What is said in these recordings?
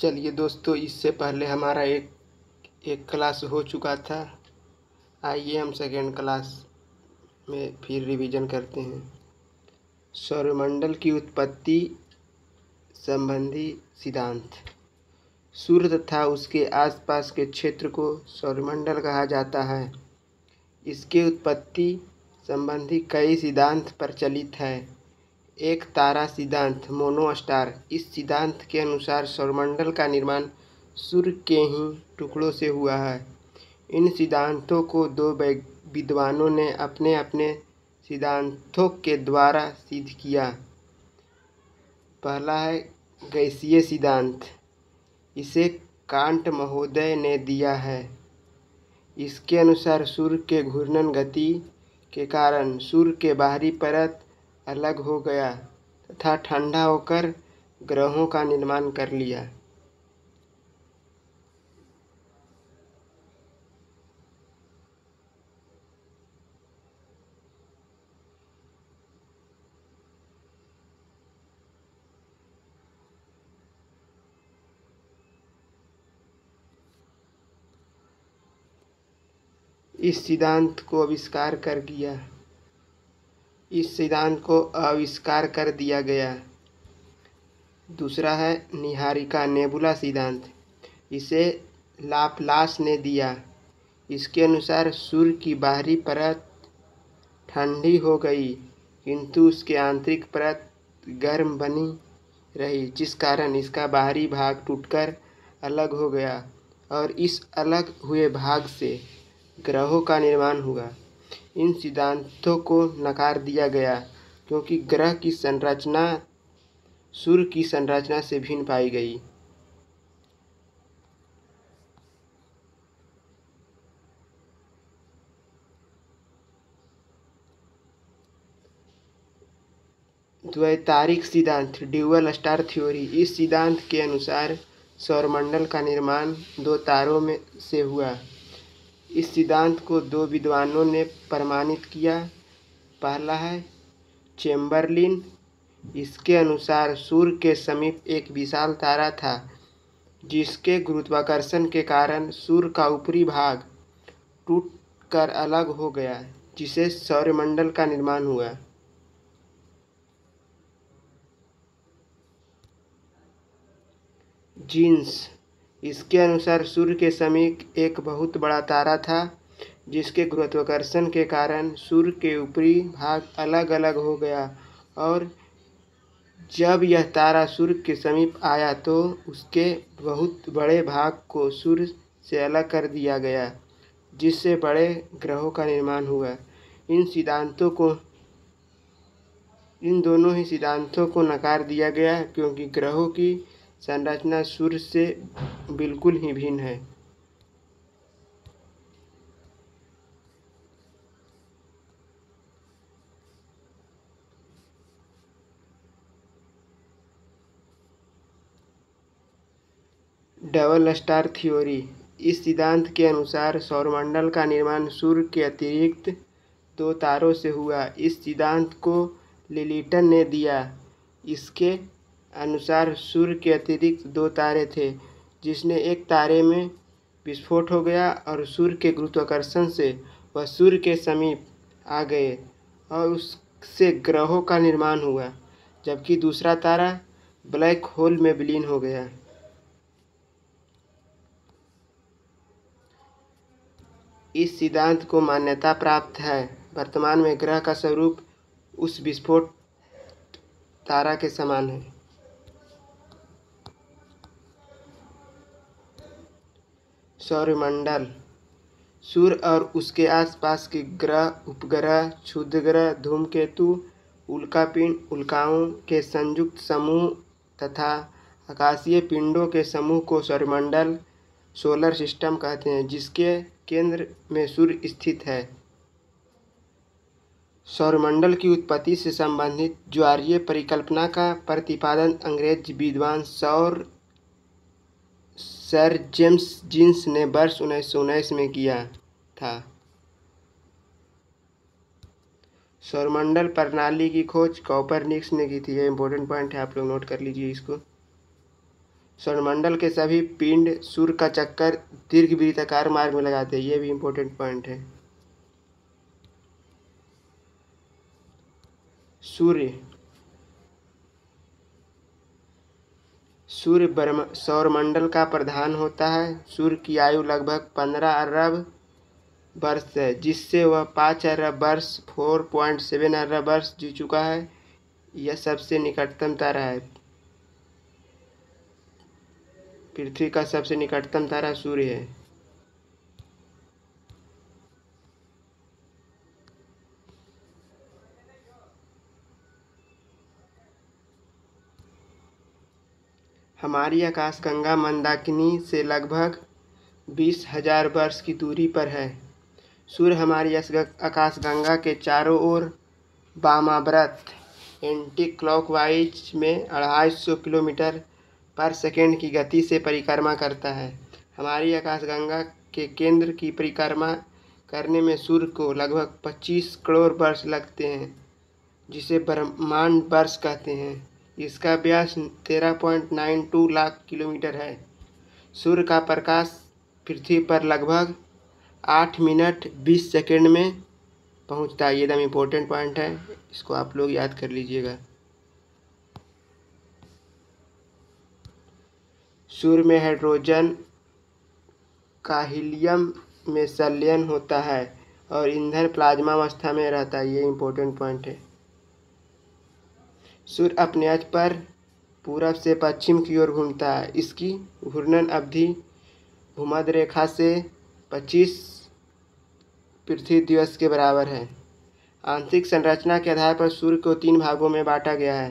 चलिए दोस्तों, इससे पहले हमारा एक क्लास हो चुका था। आइए हम सेकेंड क्लास में फिर रिवीजन करते हैं। सौरमंडल की उत्पत्ति संबंधी सिद्धांत। सूर्य तथा उसके आसपास के क्षेत्र को सौरमंडल कहा जाता है। इसके उत्पत्ति संबंधी कई सिद्धांत प्रचलित है। एक तारा सिद्धांत, मोनोस्टार। इस सिद्धांत के अनुसार सौरमंडल का निर्माण सूर्य के ही टुकड़ों से हुआ है। इन सिद्धांतों को दो विद्वानों ने अपने अपने सिद्धांतों के द्वारा सिद्ध किया। पहला है गैसीय सिद्धांत। इसे कांट महोदय ने दिया है। इसके अनुसार सूर्य के घूर्णन गति के कारण सूर्य के बाहरी परत अलग हो गया तथा ठंडा होकर ग्रहों का निर्माण कर लिया। इस सिद्धांत को आविष्कार कर दिया गया। दूसरा है निहारिका नेबुला सिद्धांत। इसे लाप्लास ने दिया। इसके अनुसार सूर्य की बाहरी परत ठंडी हो गई किंतु उसकी आंतरिक परत गर्म बनी रही, जिस कारण इसका बाहरी भाग टूटकर अलग हो गया और इस अलग हुए भाग से ग्रहों का निर्माण हुआ। इन सिद्धांतों को नकार दिया गया क्योंकि ग्रह की संरचना सूर्य की संरचना से भिन्न पाई गई। द्वैतारिक सिद्धांत, ड्यूअल स्टार थ्योरी। इस सिद्धांत के अनुसार सौरमंडल का निर्माण दो तारों में से हुआ। इस सिद्धांत को दो विद्वानों ने प्रमाणित किया। पहला है चेम्बरलिन। इसके अनुसार सूर्य के समीप एक विशाल तारा था जिसके गुरुत्वाकर्षण के कारण सूर्य का ऊपरी भाग टूटकर अलग हो गया, जिससे सौरमंडल का निर्माण हुआ। जीन्स। इसके अनुसार सूर्य के समीप एक बहुत बड़ा तारा था जिसके गुरुत्वाकर्षण के कारण सूर्य के ऊपरी भाग अलग अलग हो गया और जब यह तारा सूर्य के समीप आया तो उसके बहुत बड़े भाग को सूर्य से अलग कर दिया गया, जिससे बड़े ग्रहों का निर्माण हुआ। इन दोनों ही सिद्धांतों को नकार दिया गया क्योंकि ग्रहों की संरचना सूर्य से बिल्कुल ही भिन्न है। Double star theory. इस सिद्धांत के अनुसार सौरमंडल का निर्माण सूर्य के अतिरिक्त दो तारों से हुआ। इस सिद्धांत को लिलिटन ने दिया। इसके अनुसार सूर्य के अतिरिक्त दो तारे थे, जिसने एक तारे में विस्फोट हो गया और सूर्य के गुरुत्वाकर्षण से वह सूर्य के समीप आ गए और उससे ग्रहों का निर्माण हुआ, जबकि दूसरा तारा ब्लैक होल में विलीन हो गया। इस सिद्धांत को मान्यता प्राप्त है। वर्तमान में ग्रह का स्वरूप उस विस्फोट तारा के समान है। सौरमंडल। सूर्य और उसके आसपास के ग्रह, उपग्रह, क्षुद्रग्रह, धूमकेतु, उल्कापिंड, उल्काओं के संयुक्त समूह तथा आकाशीय पिंडों के समूह को सौरमंडल, सोलर सिस्टम कहते हैं, जिसके केंद्र में सूर्य स्थित है। सौरमंडल की उत्पत्ति से संबंधित ज्वारीय परिकल्पना का प्रतिपादन अंग्रेज विद्वान सर जेम्स जीन्स ने वर्ष 1919 में किया था। सौरमंडल प्रणाली की खोज कोपरनिकस ने की थी। ये इंपॉर्टेंट पॉइंट है, आप लोग नोट कर लीजिए इसको। सौरमंडल के सभी पिंड सूर्य का चक्कर दीर्घवृत्ताकार मार्ग में लगाते हैं। ये भी इम्पोर्टेंट पॉइंट है। सूर्य सौरमंडल का प्रधान होता है। सूर्य की आयु लगभग 15 अरब वर्ष है, जिससे वह 5 अरब वर्ष 4.7 अरब वर्ष जी चुका है। यह सबसे निकटतम तारा है। पृथ्वी का सबसे निकटतम तारा सूर्य है। हमारी आकाशगंगा मंदाकिनी से लगभग 20,000 वर्ष की दूरी पर है। सूर्य हमारी आकाशगंगा के चारों ओर वामाव्रत एंटी क्लॉकवाइज में 250 किलोमीटर पर सेकेंड की गति से परिक्रमा करता है। हमारी आकाशगंगा के केंद्र की परिक्रमा करने में सूर्य को लगभग 25 करोड़ वर्ष लगते हैं, जिसे ब्रह्मांड वर्ष कहते हैं। इसका व्यास 13.92 लाख किलोमीटर है। सूर्य का प्रकाश पृथ्वी पर लगभग 8 मिनट 20 सेकेंड में पहुंचता है। ये एकदम इम्पोर्टेंट पॉइंट है, इसको आप लोग याद कर लीजिएगा। सूर्य में हाइड्रोजन का हीलियम में संलयन होता है और ईंधन प्लाज्मा अवस्था में रहता है। ये इम्पोर्टेंट पॉइंट है। सूर्य अपने अक्ष पर पूरब से पश्चिम की ओर घूमता है। इसकी घूर्णन अवधि भूमध्य रेखा से 25 पृथ्वी दिवस के बराबर है। आंतरिक संरचना के आधार पर सूर्य को 3 भागों में बांटा गया है।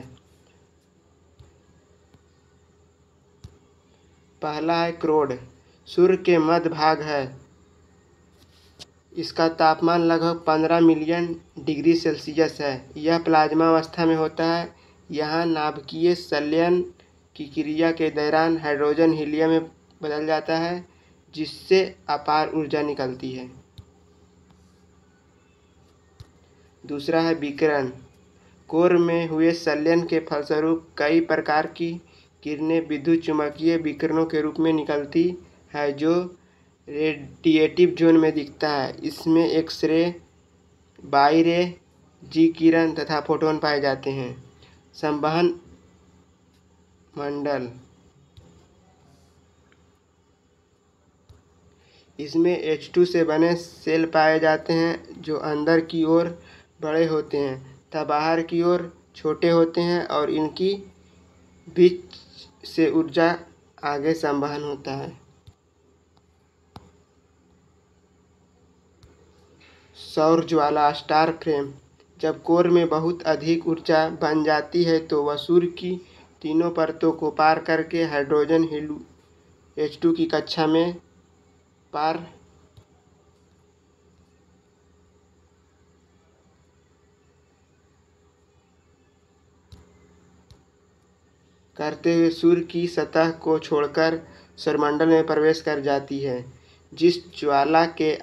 पहला है क्रोड। सूर्य के मध्य भाग है। इसका तापमान लगभग 15 मिलियन डिग्री सेल्सियस है। यह प्लाज्मा अवस्था में होता है। यहाँ नाभिकीय संलयन की क्रिया के दौरान हाइड्रोजन हीलियम में बदल जाता है, जिससे अपार ऊर्जा निकलती है। दूसरा है विकिरण। कोर में हुए संलयन के फलस्वरूप कई प्रकार की किरणें विद्युत चुम्बकीय विकिरणों के रूप में निकलती है, जो रेडिएटिव जोन में दिखता है। इसमें एक्स-रे, वाई-रे, जी किरण तथा फोटोन पाए जाते हैं। संवहन मंडल। इसमें H2 से बने सेल पाए जाते हैं, जो अंदर की ओर बड़े होते हैं तथा बाहर की ओर छोटे होते हैं, और इनकी बीच से ऊर्जा आगे संवहन होता है। सौर ज्वाला स्टार फ्रेम। जब कोर में बहुत अधिक ऊर्जा बन जाती है तो वह सूर्य की तीनों परतों को पार करके हाइड्रोजन H2 की कक्षा में पार करते हुए सूर्य की सतह को छोड़कर सौरमंडल में प्रवेश कर जाती है। जिस ज्वाला के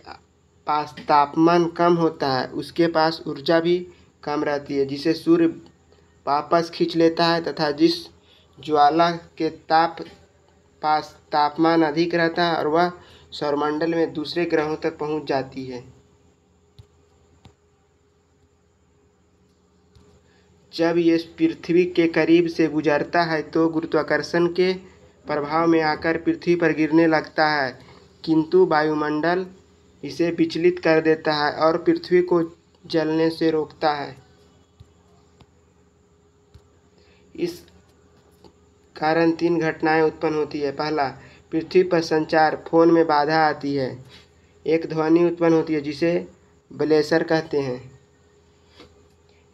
पास तापमान कम होता है उसके पास ऊर्जा भी कम रहती है, जिसे सूर्य वापस खींच लेता है, तथा जिस ज्वाला के पास तापमान अधिक रहता है और वह सौरमंडल में दूसरे ग्रहों तक पहुंच जाती है। जब ये पृथ्वी के करीब से गुजरता है तो गुरुत्वाकर्षण के प्रभाव में आकर पृथ्वी पर गिरने लगता है, किंतु वायुमंडल इसे विचलित कर देता है और पृथ्वी को जलने से रोकता है। इस कारण 3 घटनाएं उत्पन्न होती है। पहला, पृथ्वी पर संचार फोन में बाधा आती है। एक ध्वनि उत्पन्न होती है जिसे ब्लेसर कहते हैं।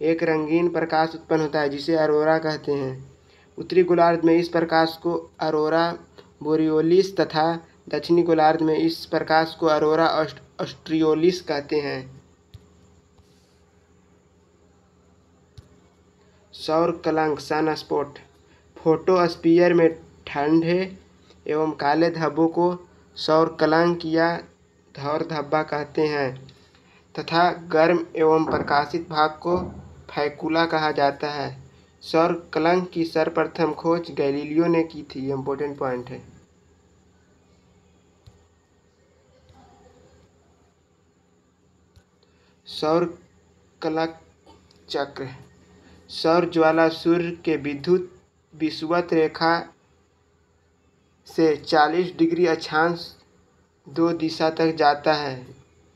एक रंगीन प्रकाश उत्पन्न होता है जिसे अरोरा कहते हैं। उत्तरी गोलार्ध में इस प्रकाश को अरोरा बोरियोलिस तथा दक्षिणी गोलार्ध में इस प्रकाश को अरोरा ऑस्ट्रियोलिस कहते हैं। सौर कलंक सनस्पॉट। फोटोस्फीयर में ठंडे एवं काले धब्बों को सौर कलंक या धौर धब्बा कहते हैं तथा गर्म एवं प्रकाशित भाग को फैकुला कहा जाता है। सौर कलंक की सर्वप्रथम खोज गैलीलियो ने की थी। ये इम्पोर्टेंट पॉइंट है। सौर कलंक चक्र। सौर ज्वाला सूर्य के विद्युत विषुवत रेखा से 40 डिग्री अक्षांश 2 दिशा तक जाता है।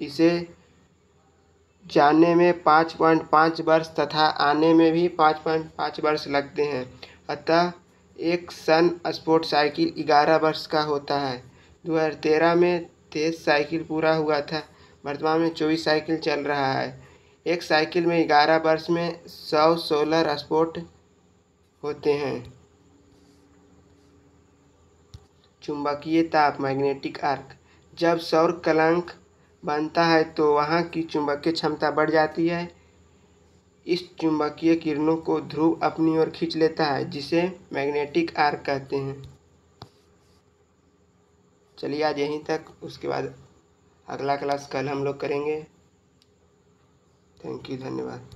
इसे जाने में 5.5 वर्ष तथा आने में भी 5.5 वर्ष लगते हैं। अतः एक सन स्पोर्ट साइकिल 11 वर्ष का होता है। 2013 में 23 साइकिल पूरा हुआ था। वर्तमान में 24 साइकिल चल रहा है। एक साइकिल में 11 वर्ष में 100 सोलर स्पोर्ट होते हैं। चुंबकीय ताप मैग्नेटिक आर्क। जब सौर कलंक बनता है तो वहाँ की चुंबकीय क्षमता बढ़ जाती है। इस चुंबकीय किरणों को ध्रुव अपनी ओर खींच लेता है, जिसे मैग्नेटिक आर्क कहते हैं। चलिए आज यहीं तक, उसके बाद अगला क्लास कल हम लोग करेंगे। थैंक यू, धन्यवाद।